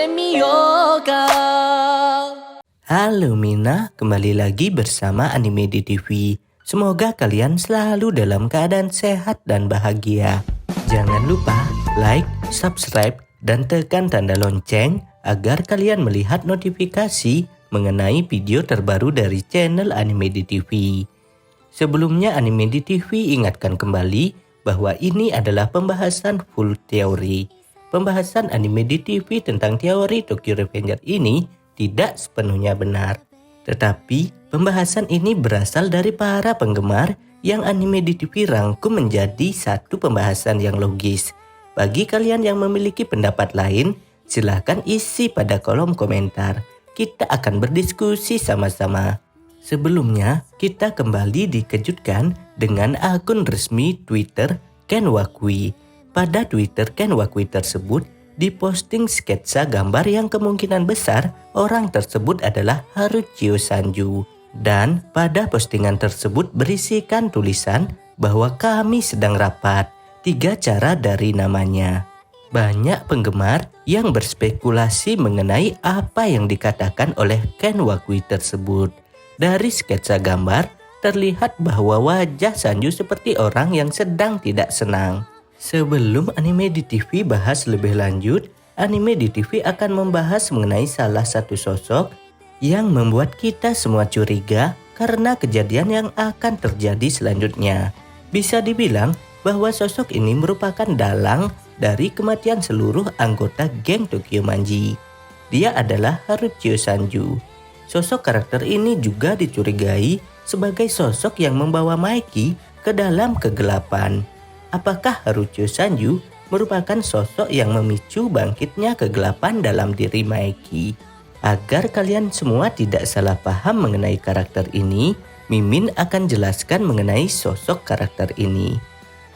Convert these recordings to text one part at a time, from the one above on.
てみようか。 Halo Mina, kembali lagi bersama Anime di TV. Semoga kalian selalu dalam keadaan sehat dan bahagia. Jangan lupa like, subscribe, dan tekan tanda lonceng agar kalian melihat notifikasi mengenai video terbaru dari channel Anime di TV. Sebelumnya Anime di TV ingatkan kembali bahwa ini adalah pembahasan full teori. Pembahasan Anime di TV tentang teori Tokyo Revenger ini tidak sepenuhnya benar. Tetapi pembahasan ini berasal dari para penggemar yang Anime di TV rangkum menjadi satu pembahasan yang logis. Bagi kalian yang memiliki pendapat lain, silahkan isi pada kolom komentar. Kita akan berdiskusi sama-sama. Sebelumnya, kita kembali dikejutkan dengan akun resmi Twitter Ken Wakui. Pada Twitter Ken Wakui tersebut, diposting sketsa gambar yang kemungkinan besar orang tersebut adalah Haruchio Sanju. Dan pada postingan tersebut berisikan tulisan bahwa kami sedang rapat, 3 cara dari namanya. Banyak penggemar yang berspekulasi mengenai apa yang dikatakan oleh Ken Wakui tersebut. Dari sketsa gambar, terlihat bahwa wajah Sanju seperti orang yang sedang tidak senang. Sebelum Anime di TV bahas lebih lanjut, Anime di TV akan membahas mengenai salah satu sosok yang membuat kita semua curiga karena kejadian yang akan terjadi selanjutnya. Bisa dibilang bahwa sosok ini merupakan dalang dari kematian seluruh anggota geng Tokyo Manji. Dia adalah Haruchio Sanju. Sosok karakter ini juga dicurigai sebagai sosok yang membawa Maiki ke dalam kegelapan. Apakah Haruchio Sanju merupakan sosok yang memicu bangkitnya kegelapan dalam diri Maiki? Agar kalian semua tidak salah paham mengenai karakter ini, Mimin akan jelaskan mengenai sosok karakter ini.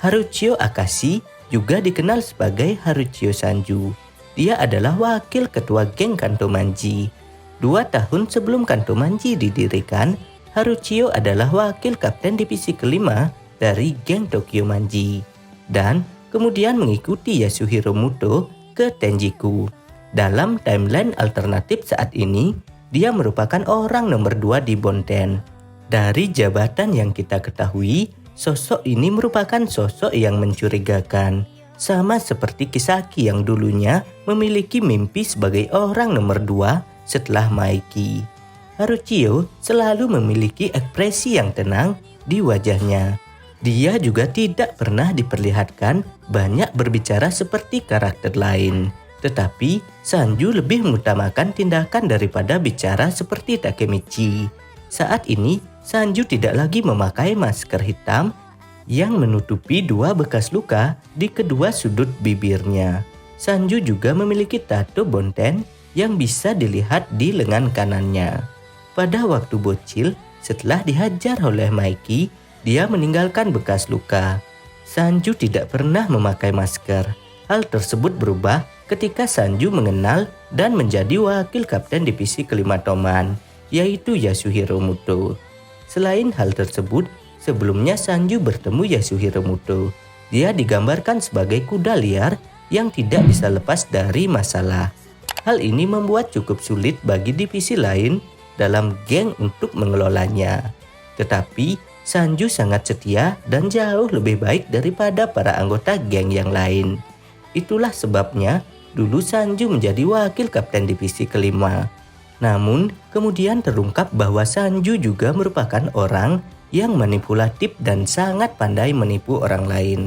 Haruchio Akashi juga dikenal sebagai Haruchio Sanju. Dia adalah wakil ketua geng Kanto Manji. 2 tahun sebelum Kanto Manji didirikan, Haruchio adalah wakil kapten divisi kelima dari geng Tokyo Manji, dan kemudian mengikuti Yasuhiro Muto ke Tenjiku. Dalam timeline alternatif saat ini, dia merupakan orang nomor 2 di Bonten. Dari jabatan yang kita ketahui, sosok ini merupakan sosok yang mencurigakan. Sama seperti Kisaki yang dulunya memiliki mimpi sebagai orang nomor 2 setelah Maiki. Haruchio selalu memiliki ekspresi yang tenang di wajahnya. Dia juga tidak pernah diperlihatkan banyak berbicara seperti karakter lain. Tetapi Sanju lebih mengutamakan tindakan daripada bicara seperti Takemichi. Saat ini Sanju tidak lagi memakai masker hitam yang menutupi 2 bekas luka di kedua sudut bibirnya. Sanju juga memiliki tato Bonten yang bisa dilihat di lengan kanannya. Pada waktu bocil, setelah dihajar oleh Maiki, dia meninggalkan bekas luka. Sanju tidak pernah memakai masker. Hal tersebut berubah ketika Sanju mengenal dan menjadi wakil kapten divisi kelima Toman, yaitu Yasuhiro Muto. Selain hal tersebut, sebelumnya Sanju bertemu Yasuhiro Muto. Dia digambarkan sebagai kuda liar yang tidak bisa lepas dari masalah. Hal ini membuat cukup sulit bagi divisi lain dalam geng untuk mengelolanya. Tetapi Sanju sangat setia dan jauh lebih baik daripada para anggota geng yang lain. Itulah sebabnya dulu Sanju menjadi wakil kapten divisi kelima. Namun kemudian terungkap bahwa Sanju juga merupakan orang yang manipulatif dan sangat pandai menipu orang lain.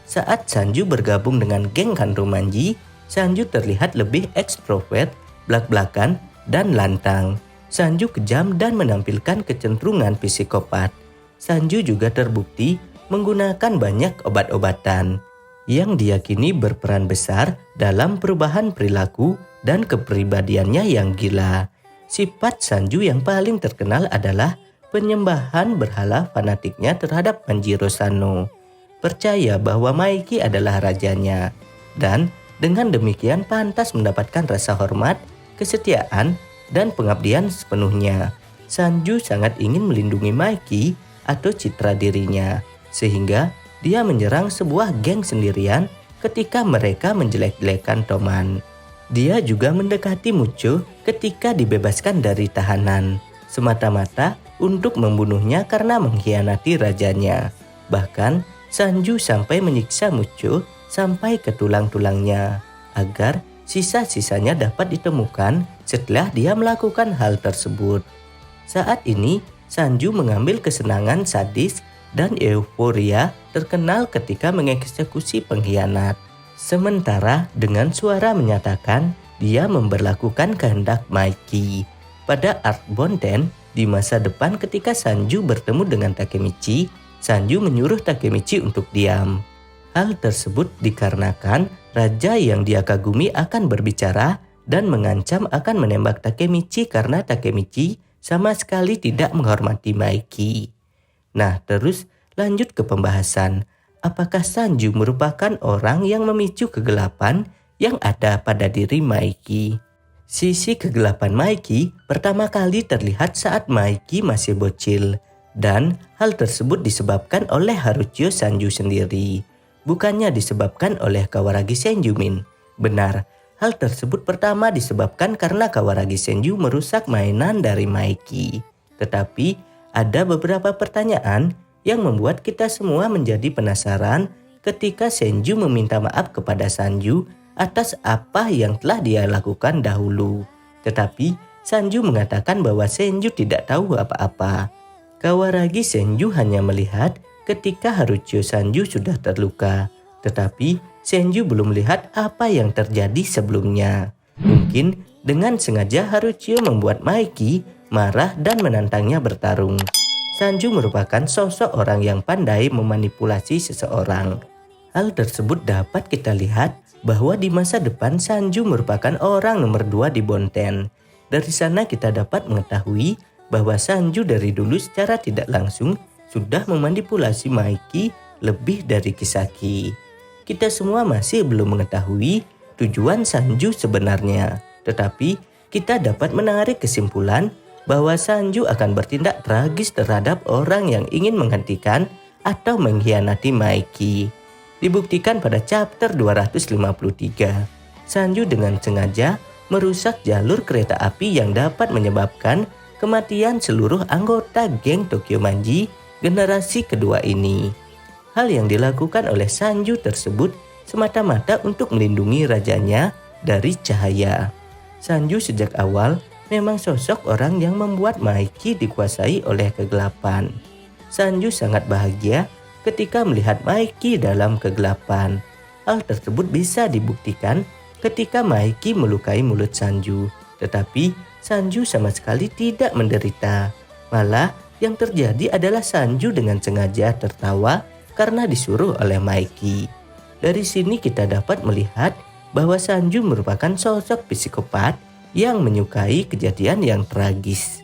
Saat Sanju bergabung dengan geng Kanto Manji, Sanju terlihat lebih ekstrovert, blak-blakan, dan lantang. Sanju kejam dan menampilkan kecenderungan psikopat. Sanju juga terbukti menggunakan banyak obat-obatan yang diyakini berperan besar dalam perubahan perilaku dan kepribadiannya yang gila. Sifat Sanju yang paling terkenal adalah penyembahan berhala fanatiknya terhadap Manjiro Sano. Percaya bahwa Maiki adalah rajanya, dan dengan demikian pantas mendapatkan rasa hormat, kesetiaan, dan pengabdian sepenuhnya. Sanju sangat ingin melindungi Maiki atau citra dirinya, sehingga dia menyerang sebuah geng sendirian ketika mereka menjelek-jelekan Toman. Dia juga mendekati Mucho ketika dibebaskan dari tahanan, semata-mata untuk membunuhnya karena mengkhianati rajanya. Bahkan Sanju sampai menyiksa Mucho sampai ke tulang-tulangnya agar sisa-sisanya dapat ditemukan setelah dia melakukan hal tersebut. Saat ini Sanju mengambil kesenangan sadis dan euforia terkenal ketika mengeksekusi pengkhianat. Sementara dengan suara menyatakan dia memberlakukan kehendak Maiki. Pada Art Bonten di masa depan ketika Sanju bertemu dengan Takemichi, Sanju menyuruh Takemichi untuk diam. Hal tersebut dikarenakan raja yang dia kagumi akan berbicara dan mengancam akan menembak Takemichi karena Takemichi sama sekali tidak menghormati Maiki. Nah, terus lanjut ke pembahasan. Apakah Sanju merupakan orang yang memicu kegelapan yang ada pada diri Maiki? Sisi kegelapan Maiki pertama kali terlihat saat Maiki masih bocil, dan hal tersebut disebabkan oleh Haruchio Sanju sendiri, bukannya disebabkan oleh Kawaragi Senjumin. Benar, hal tersebut pertama disebabkan karena Kawaragi Senju merusak mainan dari Maiki. Tetapi ada beberapa pertanyaan yang membuat kita semua menjadi penasaran ketika Senju meminta maaf kepada Sanju atas apa yang telah dia lakukan dahulu. Tetapi Sanju mengatakan bahwa Senju tidak tahu apa-apa. Kawaragi Senju hanya melihat ketika Haruchio Sanju sudah terluka, tetapi Senju belum melihat apa yang terjadi sebelumnya. Mungkin dengan sengaja Haruchio membuat Maiki marah dan menantangnya bertarung. Sanju merupakan sosok orang yang pandai memanipulasi seseorang. Hal tersebut dapat kita lihat bahwa di masa depan Sanju merupakan orang nomor 2 di Bonten. Dari sana kita dapat mengetahui bahwa Sanju dari dulu secara tidak langsung sudah memanipulasi Maiki lebih dari Kisaki. Kita semua masih belum mengetahui tujuan Sanju sebenarnya, tetapi kita dapat menarik kesimpulan bahwa Sanju akan bertindak tragis terhadap orang yang ingin menghentikan atau mengkhianati Maiki. Dibuktikan pada chapter 253, Sanju dengan sengaja merusak jalur kereta api yang dapat menyebabkan kematian seluruh anggota geng Tokyo Manji generasi kedua ini. Hal yang dilakukan oleh Sanju tersebut semata-mata untuk melindungi rajanya dari cahaya. Sanju sejak awal memang sosok orang yang membuat Maiki dikuasai oleh kegelapan. Sanju sangat bahagia ketika melihat Maiki dalam kegelapan. Hal tersebut bisa dibuktikan ketika Maiki melukai mulut Sanju, tetapi Sanju sama sekali tidak menderita. Malah yang terjadi adalah Sanju dengan sengaja tertawa karena disuruh oleh Maiki. Dari sini kita dapat melihat bahwa Sanju merupakan sosok psikopat yang menyukai kejadian yang tragis.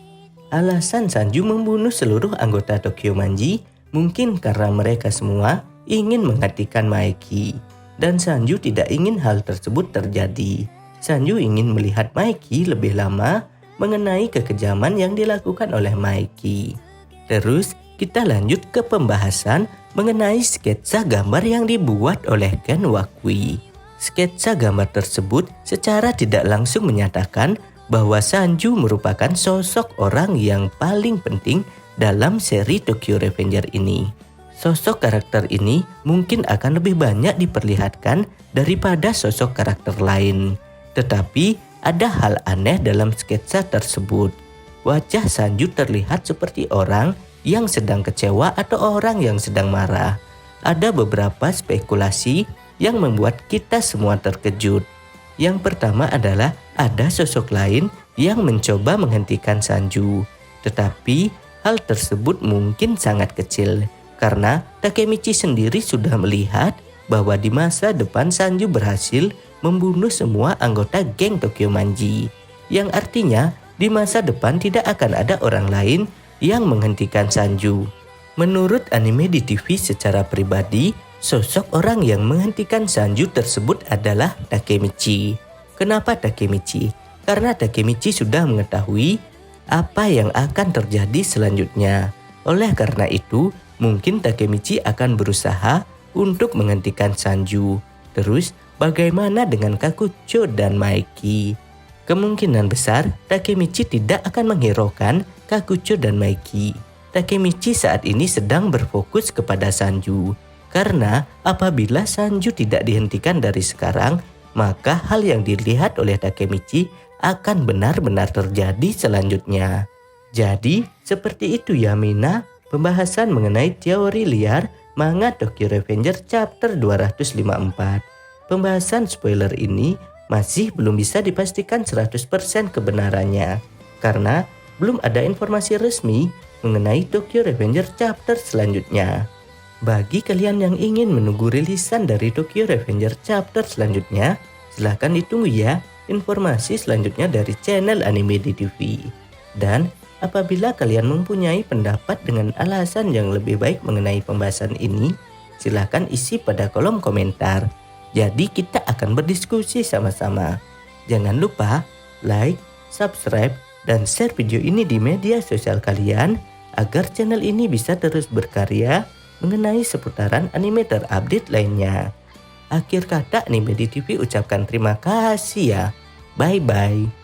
Alasan Sanju membunuh seluruh anggota Tokyo Manji mungkin karena mereka semua ingin menghentikan Maiki, dan Sanju tidak ingin hal tersebut terjadi. Sanju ingin melihat Maiki lebih lama mengenai kekejaman yang dilakukan oleh Maiki. Terus kita lanjut ke pembahasan mengenai sketsa gambar yang dibuat oleh Ken Wakui. Sketsa gambar tersebut secara tidak langsung menyatakan bahwa Sanju merupakan sosok orang yang paling penting dalam seri Tokyo Revenger ini. Sosok karakter ini mungkin akan lebih banyak diperlihatkan daripada sosok karakter lain. Tetapi ada hal aneh dalam sketsa tersebut. Wajah Sanju terlihat seperti orang yang sedang kecewa atau orang yang sedang marah. Ada beberapa spekulasi yang membuat kita semua terkejut. Yang pertama adalah ada sosok lain yang mencoba menghentikan Sanju. Tetapi hal tersebut mungkin sangat kecil karena Takemichi sendiri sudah melihat bahwa di masa depan Sanju berhasil membunuh semua anggota geng Tokyo Manji. Yang artinya di masa depan tidak akan ada orang lain yang menghentikan Sanju. Menurut anime di TV secara pribadi, sosok orang yang menghentikan Sanju tersebut adalah Takemichi. Kenapa Takemichi? Karena Takemichi sudah mengetahui apa yang akan terjadi selanjutnya. Oleh karena itu, mungkin Takemichi akan berusaha untuk menghentikan Sanju. Terus, bagaimana dengan Kakucho dan Maiki? Kemungkinan besar Takemichi tidak akan menghiraukan Kakucho dan Maiki. Takemichi saat ini sedang berfokus kepada Sanju. Karena apabila Sanju tidak dihentikan dari sekarang, maka hal yang dilihat oleh Takemichi akan benar-benar terjadi selanjutnya. Jadi, seperti itu ya Mina, pembahasan mengenai teori liar manga Tokyo Revenger chapter 254. Pembahasan spoiler ini masih belum bisa dipastikan 100% kebenarannya, karena belum ada informasi resmi mengenai Tokyo Revenger chapter selanjutnya. Bagi kalian yang ingin menunggu rilisan dari Tokyo Revenger chapter selanjutnya, silahkan ditunggu ya informasi selanjutnya dari channel Anime di TV. Dan apabila kalian mempunyai pendapat dengan alasan yang lebih baik mengenai pembahasan ini, silahkan isi pada kolom komentar. Jadi kita akan berdiskusi sama-sama. Jangan lupa like, subscribe, dan share video ini di media sosial kalian agar channel ini bisa terus berkarya mengenai seputaran anime terupdate lainnya. Akhir kata Anime di TV ucapkan terima kasih ya. Bye-bye.